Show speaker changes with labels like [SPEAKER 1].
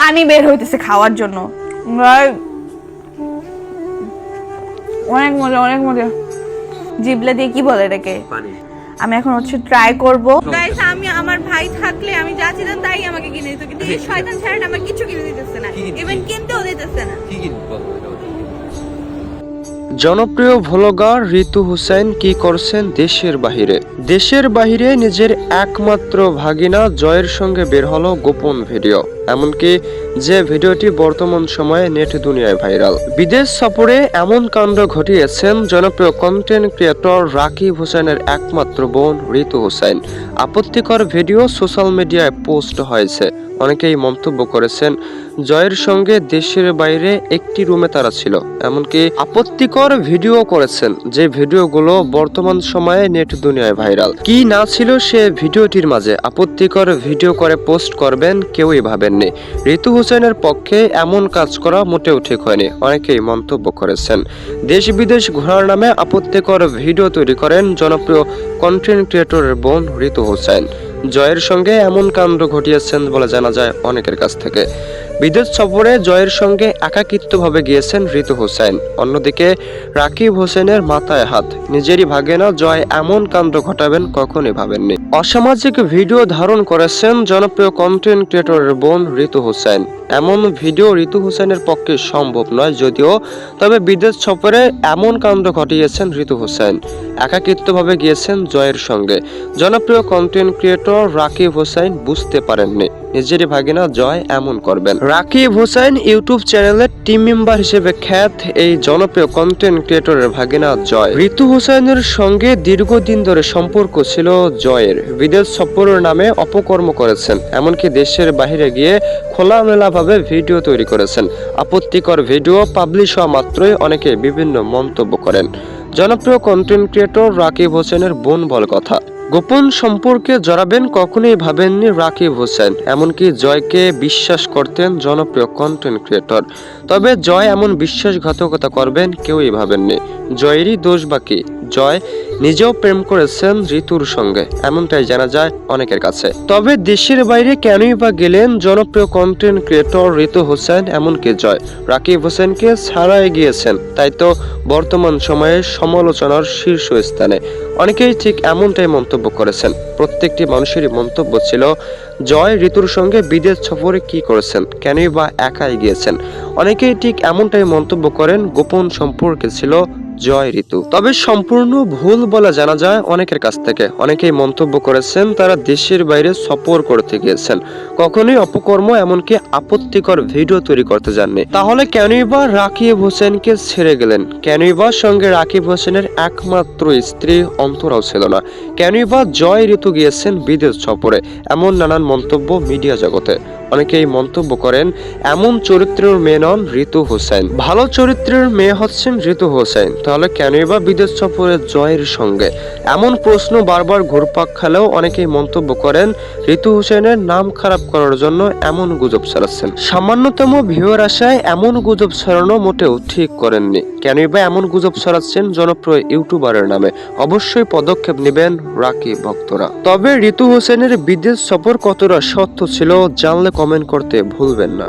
[SPEAKER 1] পানি বের হইতেছে খাওয়ার জন্য। ভাই অনেক মজা, অনেক মজা। জিবলা দিয়ে কি বলে এটাকে?
[SPEAKER 2] পানি।
[SPEAKER 1] আমি এখন হচ্ছে ট্রাই করব। গাইস, আমি আমার ভাই থাকলে আমি যা চাইতাম তাই আমাকে কিনে দিত, কিন্তু এই শয়তান ছাড়া আমার কিছু কিনে দিতেছে না, ইভেন কিনতেও দিতেছে না।
[SPEAKER 2] কি কিনবো?
[SPEAKER 3] জনপ্রিয় ভ্লগার ঋতু হুসাইন কি করছেন দেশের বাহিরে? দেশের বাহিরে নিজের একমাত্র ভাগিনা জয়ের সঙ্গে বের হলো গোপন ভিডিও, এমনকি যে ভিডিওটি বর্তমান সময়ে নেট দুনিয়ায় ভাইরাল। বিদেশ সফরে এমন কাণ্ড ঘটিয়েছেন জনপ্রিয় কন্টেন্ট ক্রিয়েটর রাকিব হোসেনের একমাত্র বোন ঋতু হুসাইন। আপত্তিকর ভিডিও সোশ্যাল মিডিয়ায় পোস্ট হয়েছে। অনেকেই মন্তব্য করেছেন জয়ের সঙ্গে দেশের বাইরে একটি রুমে তারা ছিল, এমনকি আপত্তিকর ভিডিও করেছেন যে ভিডিওগুলো বর্তমান সময়ে নেট দুনিয়ায় ভাইরাল। কি না ছিল সে ভিডিওটির মাঝে, আপত্তিকর ভিডিও করে পোস্ট করবেন কেউই ভাবেননি। ঋতু হোসেনের পক্ষে এমন কাজ করা মোটেও ঠিক হয়নি, অনেকেই মন্তব্য করেছেন। দেশ বিদেশ ঘোরার নামে আপত্তিকর ভিডিও তৈরি করেন জনপ্রিয় কন্টেন্ট ক্রিয়েটরের বোন ঋতু হোসেন। জয়ের সঙ্গে এমন কাণ্ড ঘটিয়েছেন বলে জানা যায় অনেকের কাছ থেকে। বিদেশ সফরে জয়ের সঙ্গে একাকিত্বভাবে গিয়েছেন ঋতু হোসেন। অন্যদিকে রাকিব হোসেনের মাথায় হাত, নিজেরই ভাগেনা জয় এমন কাণ্ড ঘটাবেন কখনই ভাবেননি। অসামাজিক ভিডিও ধারণ করেছেন জনপ্রিয় কন্টেন্ট ক্রিয়েটরের বোন ঋতু হোসেন। এমন ভিডিও ঋতু হোসেনের পক্ষে সম্ভব নয় যদিও, তবে বিদেশ সফরে এমন কাণ্ড ঘটিয়েছেন ঋতু হোসেন। একাকিত্বভাবে গিয়েছেন জয়ের সঙ্গে। জনপ্রিয় কন্টেন্ট ক্রিয়েটর রাকিব হোসেন বুঝতে পারেননি নিজেরই ভাগিনা জয় এমন করবেন। রাকিব হোসেন ইউটিউব চ্যানেলের টিম মেম্বার হিসেবে খ্যাত এই জনপ্রিয় কন্টেন্ট ক্রিয়েটরের ভাগিনা জয়। ঋতু হোসেনের সঙ্গে দীর্ঘদিন ধরে সম্পর্ক ছিল জয়ের। বিদেশ সফরের নামে অপকর্ম করেছেন, এমনকি দেশের বাইরে গিয়ে খোলামেলাভাবে ভিডিও তৈরি করেছেন। আপত্তিকর ভিডিও পাবলিশ হওয়া মাত্রই অনেকে বিভিন্ন মন্তব্য করেন। জনপ্রিয় কন্টেন্ট ক্রিয়েটর রাকিব হোসেনের বোন বলে কথা, গোপন সম্পর্কে জড়াবেন কখনোই ভাবেননি রাকিব হোসেন, এমনকি জয়কে বিশ্বাস করতেন জনপ্রিয় কন্টেন্ট ক্রিয়েটর। তবে জয় এমন বিশ্বাসঘাতকতা করবেন কেউই ভাবেননি। জয়েরই দোষ বাকি, জয় নিজেও প্রেম করেছেন ঋতুর সঙ্গে, এমনটাই জানা যায় অনেকের কাছে। তবে দেশের বাইরে কেনই বা গেলেন জনপ্রিয় কন্টেন্ট ক্রিয়েটর ঋতু হোসেন, এমনকি জয় রাকিব হোসেনকে ছাড়াই গিয়েছেন, তাই তো বর্তমান সময়ে সমালোচনার শীর্ষ স্থানে। অনেকেই ঠিক এমনটাই মন্তব্য করেছেন। প্রত্যেকটি মানুষেরই মন্তব্য ছিল জয় ঋতুর সঙ্গে বিদেশ সফরে কি করেছেন, কেনই বা একাই গিয়েছেন। অনেকেই ঠিক এমনটাই মন্তব্য করেন গোপন সম্পর্কে ছিল জয় ঋতু। তবে সম্পূর্ণ ভুল বলে জানা যায় অনেকের কাছ থেকে। অনেকেই মন্তব্য করেছেন তারা দেশের বাইরে সফর করতে গিয়েছেন, কখনোই অপকর্ম এমনকি আপত্তিকর ভিডিও তৈরি করতে যাননি। তাহলে কেনই বা রাকিব হোসেনকে ছেড়ে গেলেন? কেনই বা সঙ্গে রাকিব হোসেনের একমাত্র স্ত্রী অন্তরাও ছিল না? কেনই বা জয় ঋতু গিয়েছেন বিদেশ সফরে? এমন নানান মন্তব্য মিডিয়া জগতে। অনেকেই মন্তব্য করেন এমন চরিত্রের মেয়ে নন ঋতু হোসেন, ভালো চরিত্রের মেয়ে হচ্ছেন ঋতু হোসেন, তাহলে কেনই বা বিদেশ সফরে জয়ের সঙ্গে? এমন প্রশ্ন বারবার ঘুরপাক খেলেও অনেকেই মন্তব্য করেন ঋতু হোসেনের নাম খারাপ করার জন্য এমন গুজব ছড়াচ্ছেন। সামান্যতম ভিউয়ার আশায় এমন গুজব ছড়ানো মোটেও ঠিক করেননি। কেনই বা এমন গুজব ছড়াচ্ছেন জনপ্রিয় ইউটিউবারের নামে? অবশ্যই পদক্ষেপ নেবেন রাকিব ভক্তরা। তবে ঋতু হোসেনের বিদেশ সফর কতটা সত্য ছিল জানলে কমেন্ট করতে ভুলবেন না।